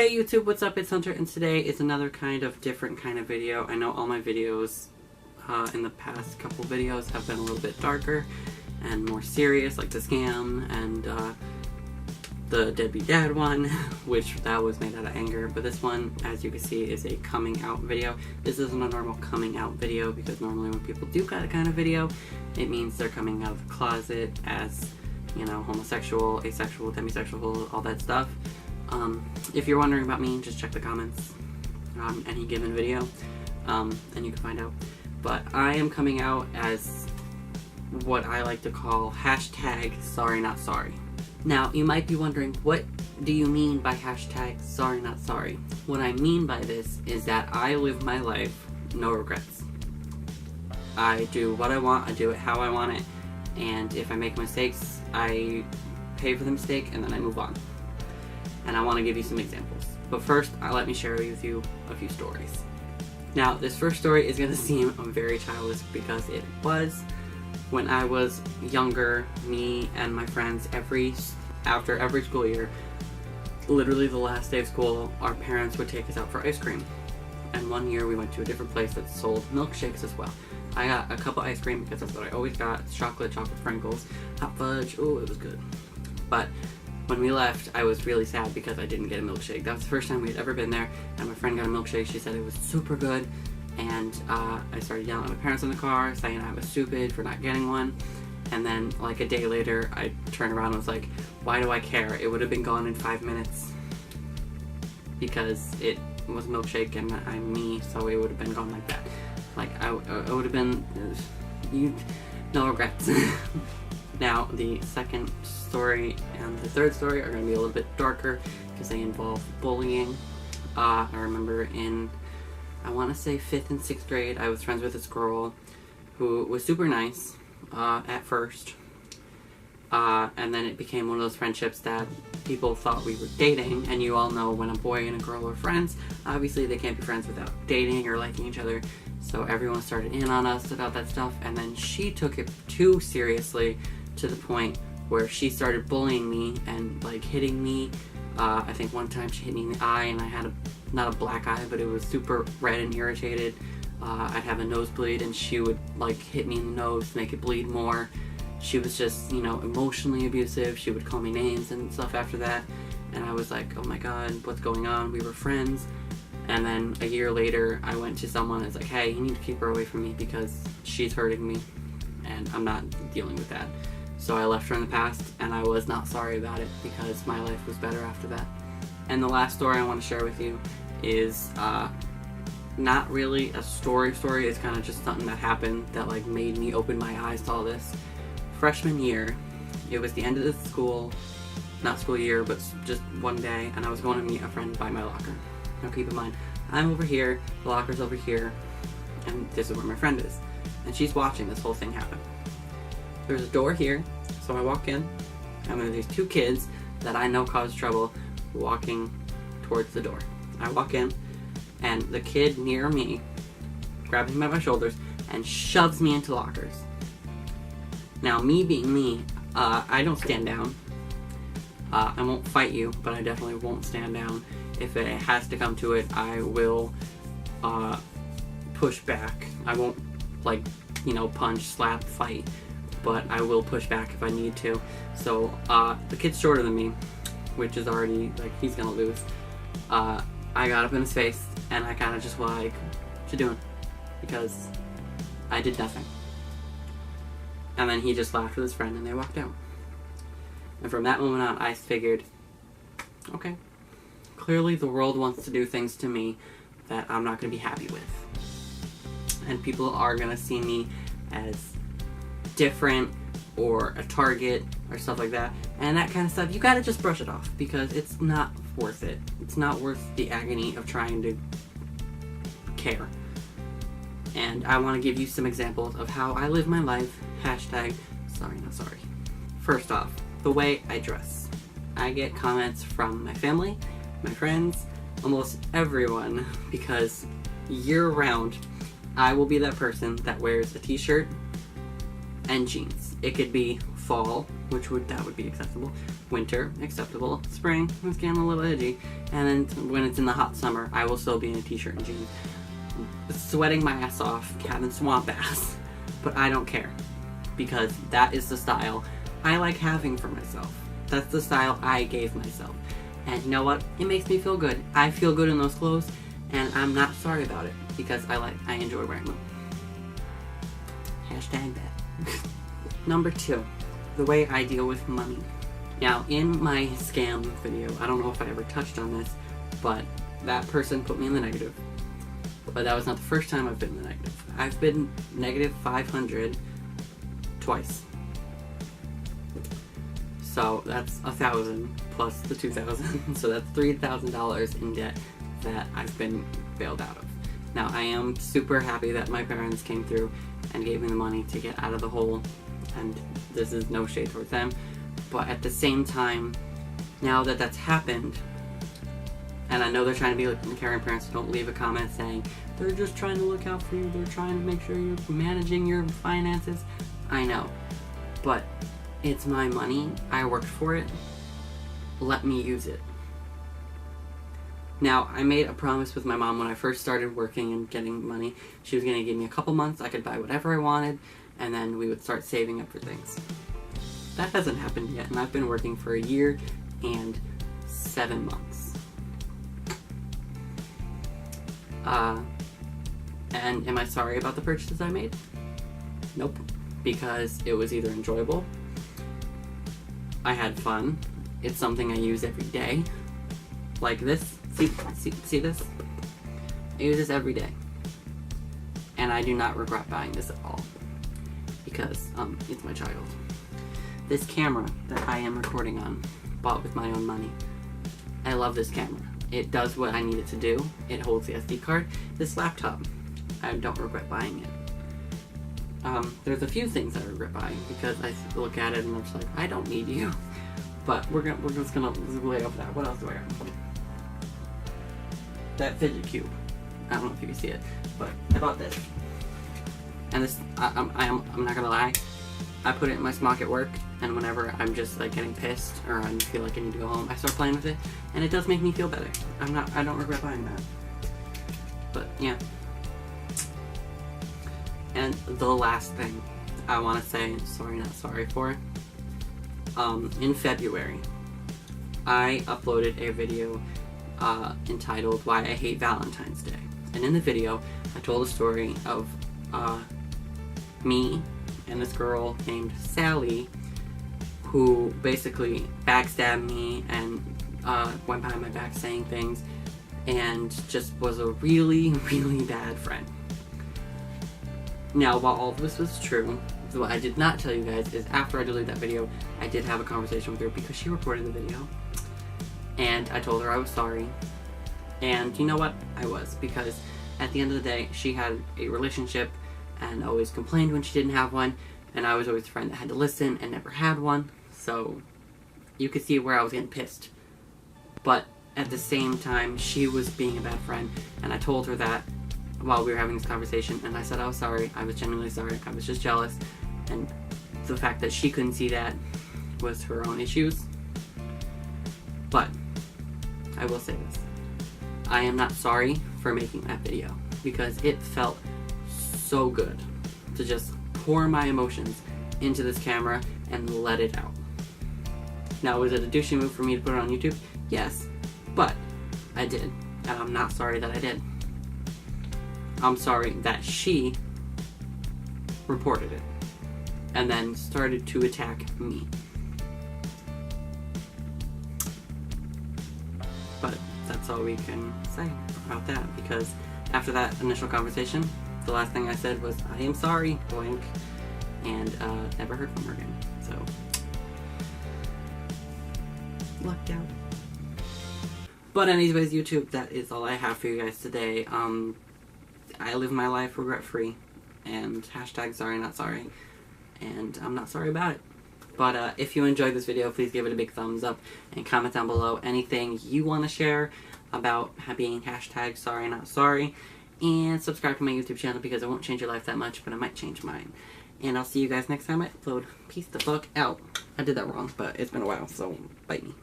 Hey YouTube, what's up? It's Hunter, and today is another different kind of video. I know all my videos in the past couple videos have been a little bit darker and more serious, like the scam and the deadbeat dad one, which that was made out of anger. But this one, as you can see, is a coming out video. This isn't a normal coming out video because normally when people do that kind of video, it means they're coming out of the closet as, you know, homosexual, asexual, demisexual, all that stuff. If you're wondering about me, just check the comments on any given video, and you can find out. But I am coming out as what I like to call #SorryNotSorry. Now, you might be wondering, what do you mean by #SorryNotSorry? What I mean by this is that I live my life, no regrets. I do what I want, I do it how I want it, and if I make mistakes, I pay for the mistake and then I move on. And I want to give you some examples. But first, let me share with you a few stories. Now, this first story is going to seem very childish because it was when I was younger. Me and my friends, after every school year, literally the last day of school, our parents would take us out for ice cream. And one year we went to a different place that sold milkshakes as well. I got a cup of ice cream because that's what I always got. Chocolate sprinkles, hot fudge. Oh, it was good. But when we left, I was really sad because I didn't get a milkshake. That was the first time we had ever been there, and my friend got a milkshake. She said it was super good, and I started yelling at my parents in the car, saying I was stupid for not getting one. And then, like a day later, I turned around and was like, why do I care? It would have been gone in 5 minutes because it was a milkshake and I'm me, so it would have been gone like that. Like, I would have been, no regrets. Now, the second story and the third story are going to be a little bit darker because they involve bullying. I remember in, I want to say 5th and 6th grade, I was friends with this girl who was super nice at first. And then it became one of those friendships that people thought we were dating. And you all know when a boy and a girl are friends, obviously they can't be friends without dating or liking each other. So everyone started in on us about that stuff. And then she took it too seriously, to the point where she started bullying me and like hitting me. I think one time she hit me in the eye and I had not a black eye, but it was super red and irritated. I'd have a nosebleed and she would like hit me in the nose to make it bleed more. She was just, you know, emotionally abusive. She would call me names and stuff after that. And I was like, oh my god, what's going on? We were friends. And then a year later, I went to someone and was like, hey, you need to keep her away from me because she's hurting me and I'm not dealing with that. So I left her in the past, and I was not sorry about it because my life was better after that. And the last story I want to share with you is not really a story. It's kind of just something that happened that like made me open my eyes to all this. Freshman year, it was the end of the school year, but just one day, and I was going to meet a friend by my locker. Now keep in mind, I'm over here, the locker's over here, and this is where my friend is. And she's watching this whole thing happen. There's a door here, so I walk in, and then there's two kids that I know caused trouble walking towards the door. I walk in, and the kid near me grabs me by my shoulders and shoves me into lockers. Now, me being me, I don't stand down. I won't fight you, but I definitely won't stand down. If it has to come to it, I will push back. I won't, like, you know, punch, slap, fight, but I will push back if I need to. So, the kid's shorter than me, which is already, like, he's gonna lose. I got up in his face, and I kind of just was like, what you doing? Because I did nothing. And then he just laughed with his friend, and they walked out. And from that moment on, I figured, okay, clearly the world wants to do things to me that I'm not gonna be happy with. And people are gonna see me as different or a target or stuff like that, and that kind of stuff, you gotta just brush it off because it's not worth it. It's not worth the agony of trying to care. And I want to give you some examples of how I live my life. #SorryNotSorry. First off, the way I dress. I get comments from my family, my friends, almost everyone, because year-round I will be that person that wears a t-shirt and jeans. It could be fall, that would be acceptable. Winter, acceptable. Spring, it's getting a little edgy. And then when it's in the hot summer, I will still be in a t-shirt and jeans, sweating my ass off, having swamp ass. But I don't care, because that is the style I like having for myself. That's the style I gave myself. And you know what? It makes me feel good. I feel good in those clothes, and I'm not sorry about it, because I enjoy wearing them. Hashtag that. Number 2, the way I deal with money. Now, in my scam video, I don't know if I ever touched on this, but that person put me in the negative. But that was not the first time I've been in the negative. I've been negative 500 twice. So that's 1,000 plus the 2,000. So that's $3,000 in debt that I've been bailed out of. Now, I am super happy that my parents came through and gave me the money to get out of the hole, and this is no shade towards them. But at the same time, now that that's happened, and I know they're trying to be like the caring parents, don't leave a comment saying, they're just trying to look out for you, they're trying to make sure you're managing your finances. I know, but it's my money, I worked for it, let me use it. Now, I made a promise with my mom when I first started working and getting money. She was going to give me a couple months, I could buy whatever I wanted, and then we would start saving up for things. That hasn't happened yet, and I've been working for a year and 7 months. And am I sorry about the purchases I made? Nope. Because it was either enjoyable, I had fun, it's something I use every day. Like this. See this? I use this every day. And I do not regret buying this at all. Because, it's my child. This camera that I am recording on, bought with my own money. I love this camera. It does what I need it to do. It holds the SD card. This laptop, I don't regret buying it. There's a few things I regret buying because I look at it and I'm just like, I don't need you. But we're just gonna lay off that. What else do I got? That fidget cube. I don't know if you can see it, but I bought this. And this, I'm not gonna lie, I put it in my smock at work, and whenever I'm just like getting pissed or I feel like I need to go home, I start playing with it, and it does make me feel better. I don't regret buying that. But yeah. And the last thing I want to say, sorry not sorry for, in February, I uploaded a video entitled Why I Hate Valentine's Day. And in the video, I told a story of me and this girl named Sally who basically backstabbed me and went behind my back saying things and just was a really, really bad friend. Now, while all of this was true, what I did not tell you guys is after I deleted that video, I did have a conversation with her because she reported the video. And I told her I was sorry. And you know what? I was. Because at the end of the day, she had a relationship and always complained when she didn't have one. And I was always the friend that had to listen and never had one. So you could see where I was getting pissed. But at the same time, she was being a bad friend. And I told her that while we were having this conversation. And I said I was sorry. I was genuinely sorry. I was just jealous. And the fact that she couldn't see that was her own issues. But I will say this. I am not sorry for making that video because it felt so good to just pour my emotions into this camera and let it out. Now, was it a douchey move for me to put it on YouTube? Yes, but I did, and I'm not sorry that I did. I'm sorry that she reported it and then started to attack me. But that's all we can say about that, because after that initial conversation, the last thing I said was, I am sorry, blank, and never heard from her again. So, lucked out. But anyways, YouTube, that is all I have for you guys today. I live my life regret-free, and hashtag sorry not sorry, and I'm not sorry about it. But if you enjoyed this video, please give it a big thumbs up and comment down below anything you want to share about being hashtag sorry not sorry, and subscribe to my YouTube channel because it won't change your life that much, but it might change mine. And I'll see you guys next time I upload. Peace the fuck out. I did that wrong, but it's been a while, so bite me.